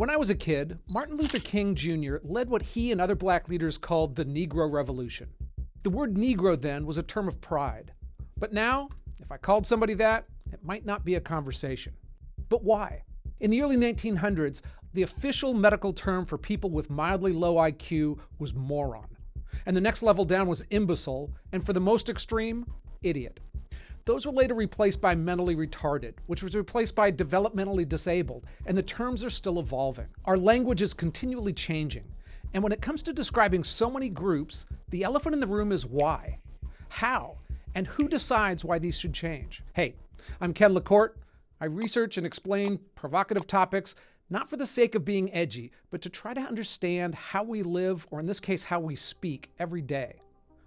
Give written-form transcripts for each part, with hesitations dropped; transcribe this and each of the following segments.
When I was a kid, Martin Luther King Jr. led what he and other black leaders called the Negro Revolution. The word Negro then was a term of pride. But now, if I called somebody that, it might not be a conversation. But why? In the early 1900s, the official medical term for people with mildly low IQ was moron. And the next level down was imbecile, and for the most extreme, idiot. Those were later replaced by mentally retarded, which was replaced by developmentally disabled, and the terms are still evolving. Our language is continually changing, and when it comes to describing so many groups, the elephant in the room is why, how, and who decides why these should change. Hey, I'm Ken LaCourte. I research and explain provocative topics, not for the sake of being edgy, but to try to understand how we live, or in this case, how we speak every day.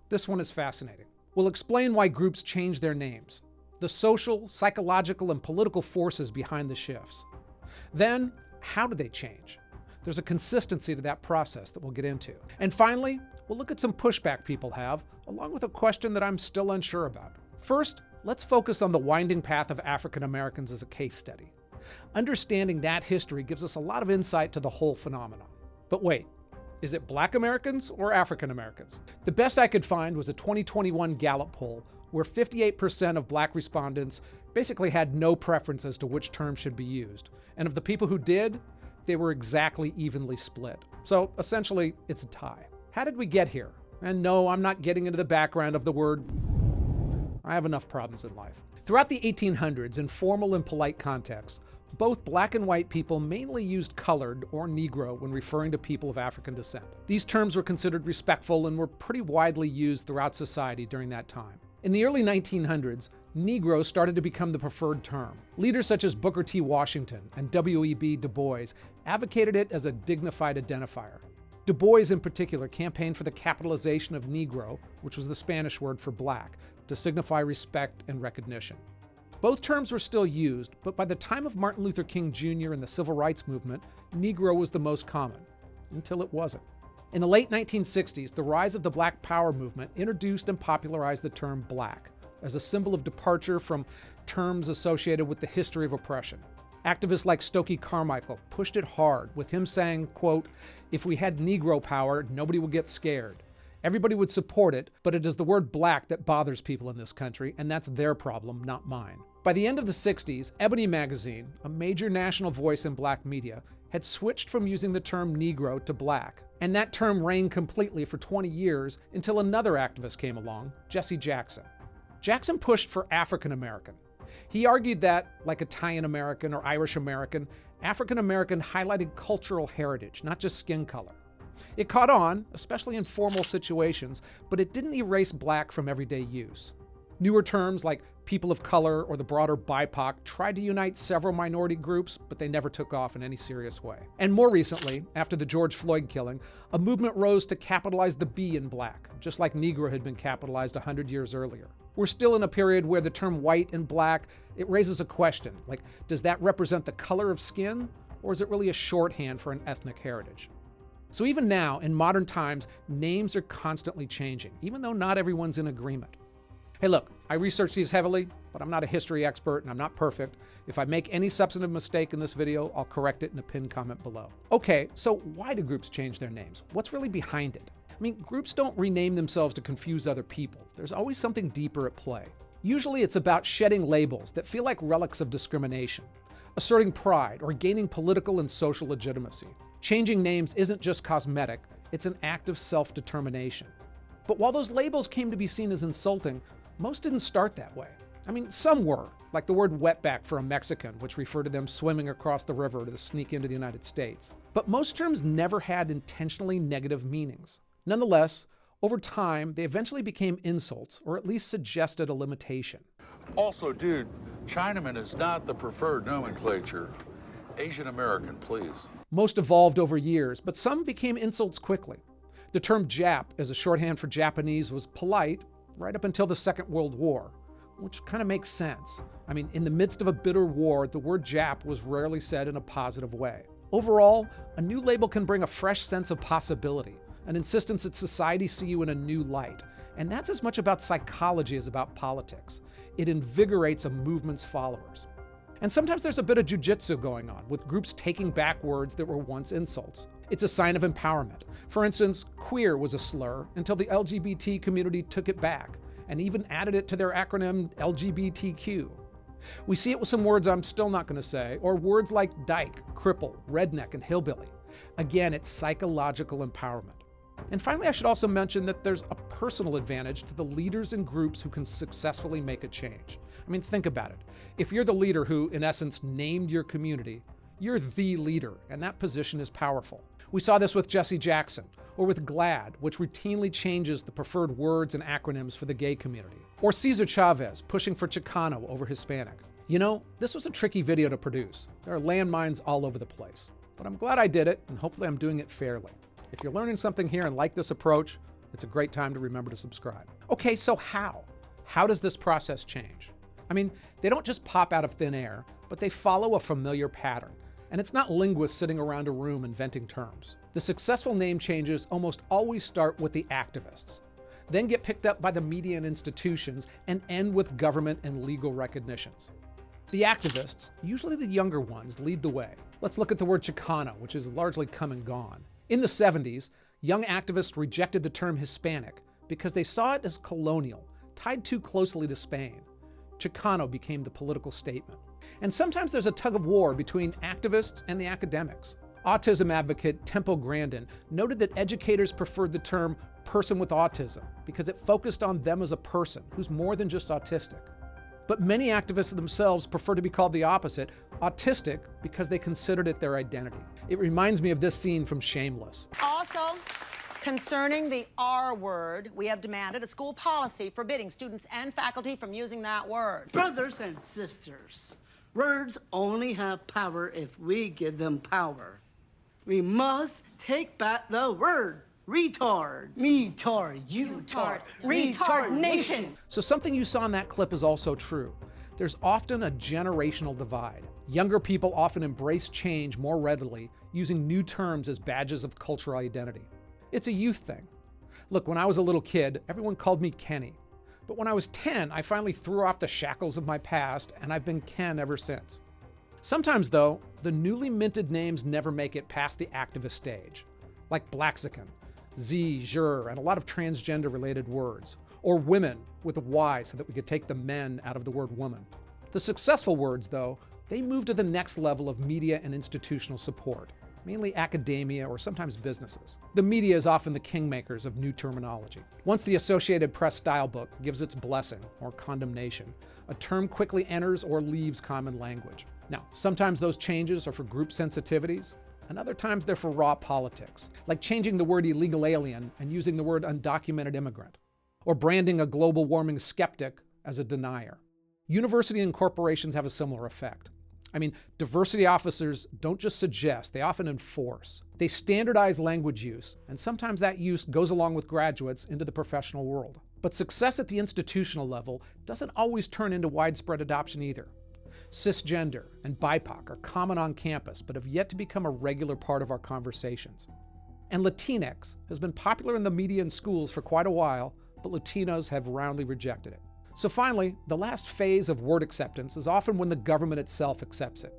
This one is fascinating. We'll explain why groups change their names, the social, psychological, and political forces behind the shifts. Then, how do they change? There's a consistency to that process that we'll get into. And finally, we'll look at some pushback people have, along with a question that I'm still unsure about. First, let's focus on the winding path of African Americans as a case study. Understanding that history gives us a lot of insight to the whole phenomenon. But wait. Is it Black Americans or African Americans? The best I could find was a 2021 Gallup poll where 58% of Black respondents basically had no preference as to which term should be used. And of the people who did, they were exactly evenly split. So essentially, it's a tie. How did we get here? And no, I'm not getting into the background of the word. I have enough problems in life. Throughout the 1800s, in formal and polite contexts, both black and white people mainly used colored or Negro when referring to people of African descent. These terms were considered respectful and were pretty widely used throughout society during that time. In the early 1900s, Negro started to become the preferred term. Leaders such as Booker T. Washington and W.E.B. Du Bois advocated it as a dignified identifier. Du Bois in particular campaigned for the capitalization of Negro, which was the Spanish word for black, to signify respect and recognition. Both terms were still used, but by the time of Martin Luther King Jr. and the Civil Rights Movement, Negro was the most common, until it wasn't. In the late 1960s, the rise of the Black Power movement introduced and popularized the term black as a symbol of departure from terms associated with the history of oppression. Activists like Stokely Carmichael pushed it hard, with him saying, quote, "If we had Negro power, nobody would get scared. Everybody would support it, but it is the word black that bothers people in this country, and that's their problem, not mine." By the end of the 60s, Ebony magazine, a major national voice in black media, had switched from using the term Negro to black. And that term reigned completely for 20 years until another activist came along, Jesse Jackson. Jackson pushed for African American. He argued that, like Italian American or Irish American, African American highlighted cultural heritage, not just skin color. It caught on, especially in formal situations, but it didn't erase black from everyday use. Newer terms like people of color or the broader BIPOC tried to unite several minority groups, but they never took off in any serious way. And more recently, after the George Floyd killing, a movement rose to capitalize the B in black, just like Negro had been capitalized 100 years earlier. We're still in a period where the term white and black, it raises a question, like, does that represent the color of skin, or is it really a shorthand for an ethnic heritage? So even now, in modern times, names are constantly changing, even though not everyone's in agreement. Hey look, I research these heavily, but I'm not a history expert and I'm not perfect. If I make any substantive mistake in this video, I'll correct it in a pinned comment below. Okay, so why do groups change their names? What's really behind it? I mean, groups don't rename themselves to confuse other people. There's always something deeper at play. Usually it's about shedding labels that feel like relics of discrimination, asserting pride, or gaining political and social legitimacy. Changing names isn't just cosmetic, it's an act of self-determination. But while those labels came to be seen as insulting, most didn't start that way. I mean, some were, like the word wetback for a Mexican, which referred to them swimming across the river to sneak into the United States. But most terms never had intentionally negative meanings. Nonetheless, over time, they eventually became insults, or at least suggested a limitation. Also, dude, Chinaman is not the preferred nomenclature. Asian American, please. Most evolved over years, but some became insults quickly. The term Jap as a shorthand for Japanese was polite right up until the Second World War, which kind of makes sense. I mean, in the midst of a bitter war, the word Jap was rarely said in a positive way. Overall, a new label can bring a fresh sense of possibility, an insistence that society see you in a new light. And that's as much about psychology as about politics. It invigorates a movement's followers. And sometimes there's a bit of jujitsu going on, with groups taking back words that were once insults. It's a sign of empowerment. For instance, queer was a slur until the LGBT community took it back and even added it to their acronym LGBTQ. We see it with some words I'm still not going to say, or words like dyke, cripple, redneck, and hillbilly. Again, it's psychological empowerment. And finally, I should also mention that there's a personal advantage to the leaders and groups who can successfully make a change. I mean, think about it. If you're the leader who, in essence, named your community, you're the leader, and that position is powerful. We saw this with Jesse Jackson, or with GLAAD, which routinely changes the preferred words and acronyms for the gay community, or Cesar Chavez pushing for Chicano over Hispanic. You know, this was a tricky video to produce. There are landmines all over the place, but I'm glad I did it, and hopefully I'm doing it fairly. If you're learning something here and like this approach, it's a great time to remember to subscribe. Okay, so how? How does this process change? I mean, they don't just pop out of thin air, but they follow a familiar pattern. And it's not linguists sitting around a room inventing terms. The successful name changes almost always start with the activists, then get picked up by the media and institutions, and end with government and legal recognitions. The activists, usually the younger ones, lead the way. Let's look at the word Chicano, which has largely come and gone. In the 70s, young activists rejected the term Hispanic because they saw it as colonial, tied too closely to Spain. Chicano became the political statement. And sometimes there's a tug of war between activists and the academics. Autism advocate Temple Grandin noted that educators preferred the term person with autism because it focused on them as a person who's more than just autistic. But many activists themselves prefer to be called the opposite, autistic, because they considered it their identity. It reminds me of this scene from Shameless. Also, concerning the R word, we have demanded a school policy forbidding students and faculty from using that word. Brothers and sisters, words only have power if we give them power. We must take back the word. Retard. Me-tard, you-tard, retard nation. So something you saw in that clip is also true. There's often a generational divide. Younger people often embrace change more readily, using new terms as badges of cultural identity. It's a youth thing. Look, when I was a little kid, everyone called me Kenny. But when I was 10, I finally threw off the shackles of my past, and I've been Ken ever since. Sometimes, though, the newly minted names never make it past the activist stage, like Blaxican, Z, Jur, and a lot of transgender-related words, or women with a Y so that we could take the men out of the word woman. The successful words, though, they move to the next level of media and institutional support, mainly academia or sometimes businesses. The media is often the kingmakers of new terminology. Once the Associated Press stylebook gives its blessing or condemnation, a term quickly enters or leaves common language. Now, sometimes those changes are for group sensitivities, and other times they're for raw politics, like changing the word illegal alien and using the word undocumented immigrant, or branding a global warming skeptic as a denier. University and corporations have a similar effect. I mean, diversity officers don't just suggest, they often enforce. They standardize language use, and sometimes that use goes along with graduates into the professional world. But success at the institutional level doesn't always turn into widespread adoption either. Cisgender and BIPOC are common on campus, but have yet to become a regular part of our conversations. And Latinx has been popular in the media and schools for quite a while, but Latinos have roundly rejected it. So finally, the last phase of word acceptance is often when the government itself accepts it.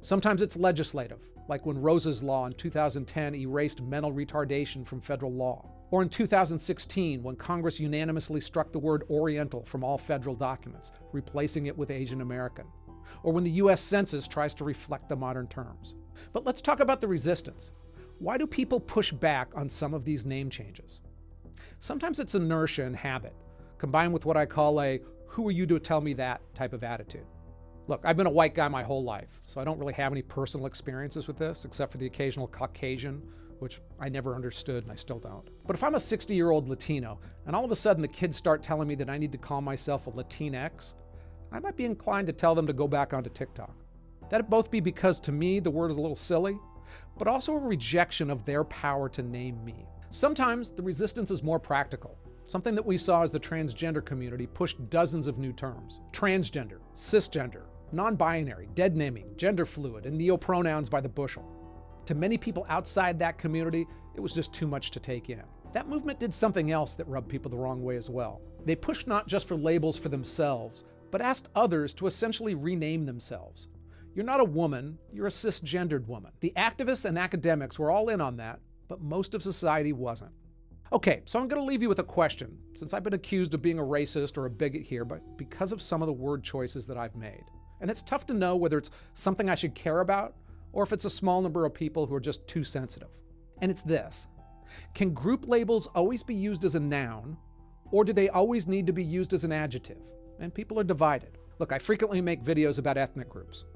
Sometimes it's legislative, like when Rosa's Law in 2010 erased mental retardation from federal law, or in 2016 when Congress unanimously struck the word Oriental from all federal documents, replacing it with Asian American, or when the US Census tries to reflect the modern terms. But let's talk about the resistance. Why do people push back on some of these name changes? Sometimes it's inertia and habit, combined with what I call a "who are you to tell me that" type of attitude. Look, I've been a white guy my whole life, so I don't really have any personal experiences with this, except for the occasional Caucasian, which I never understood and I still don't. But if I'm a 60-year-old Latino, and all of a sudden the kids start telling me that I need to call myself a Latinx, I might be inclined to tell them to go back onto TikTok. That'd both be because to me the word is a little silly, but also a rejection of their power to name me. Sometimes the resistance is more practical. Something that we saw as the transgender community pushed dozens of new terms. Transgender, cisgender, non-binary, dead naming, gender fluid, and neo-pronouns by the bushel. To many people outside that community, it was just too much to take in. That movement did something else that rubbed people the wrong way as well. They pushed not just for labels for themselves, but asked others to essentially rename themselves. You're not a woman, you're a cisgendered woman. The activists and academics were all in on that, but most of society wasn't. Okay, so I'm going to leave you with a question, since I've been accused of being a racist or a bigot here, but because of some of the word choices that I've made. And it's tough to know whether it's something I should care about, or if it's a small number of people who are just too sensitive. And it's this. Can group labels always be used as a noun, or do they always need to be used as an adjective? And people are divided. Look, I frequently make videos about ethnic groups.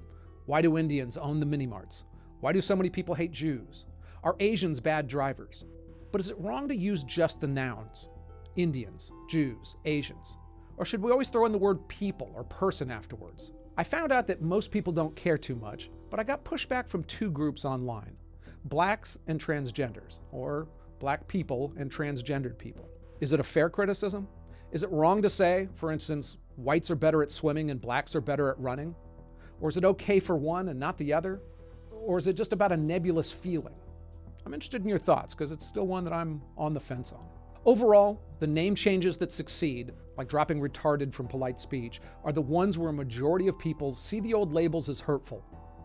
Why do Indians own the mini-marts? Why do so many people hate Jews? Are Asians bad drivers? But is it wrong to use just the nouns? Indians, Jews, Asians? Or should we always throw in the word people or person afterwards? I found out that most people don't care too much, but I got pushback from two groups online. Blacks and transgenders, or black people and transgendered people. Is it a fair criticism? Is it wrong to say, for instance, whites are better at swimming and blacks are better at running? Or is it okay for one and not the other? Or is it just about a nebulous feeling? I'm interested in your thoughts because it's still one that I'm on the fence on. Overall, the name changes that succeed, like dropping retarded from polite speech, are the ones where a majority of people see the old labels as hurtful.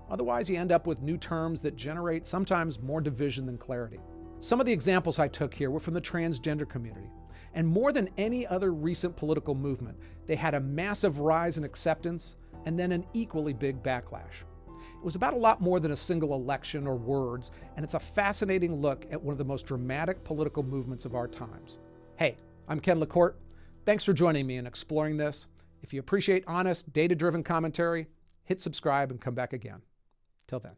Otherwise, you end up with new terms that generate sometimes more division than clarity. Some of the examples I took here were from the transgender community. And more than any other recent political movement, they had a massive rise in acceptance and then an equally big backlash. It was about a lot more than a single election or words, and it's a fascinating look at one of the most dramatic political movements of our times. Hey, I'm Ken LaCourte. Thanks for joining me in exploring this. If you appreciate honest, data-driven commentary, hit subscribe and come back again. Till then.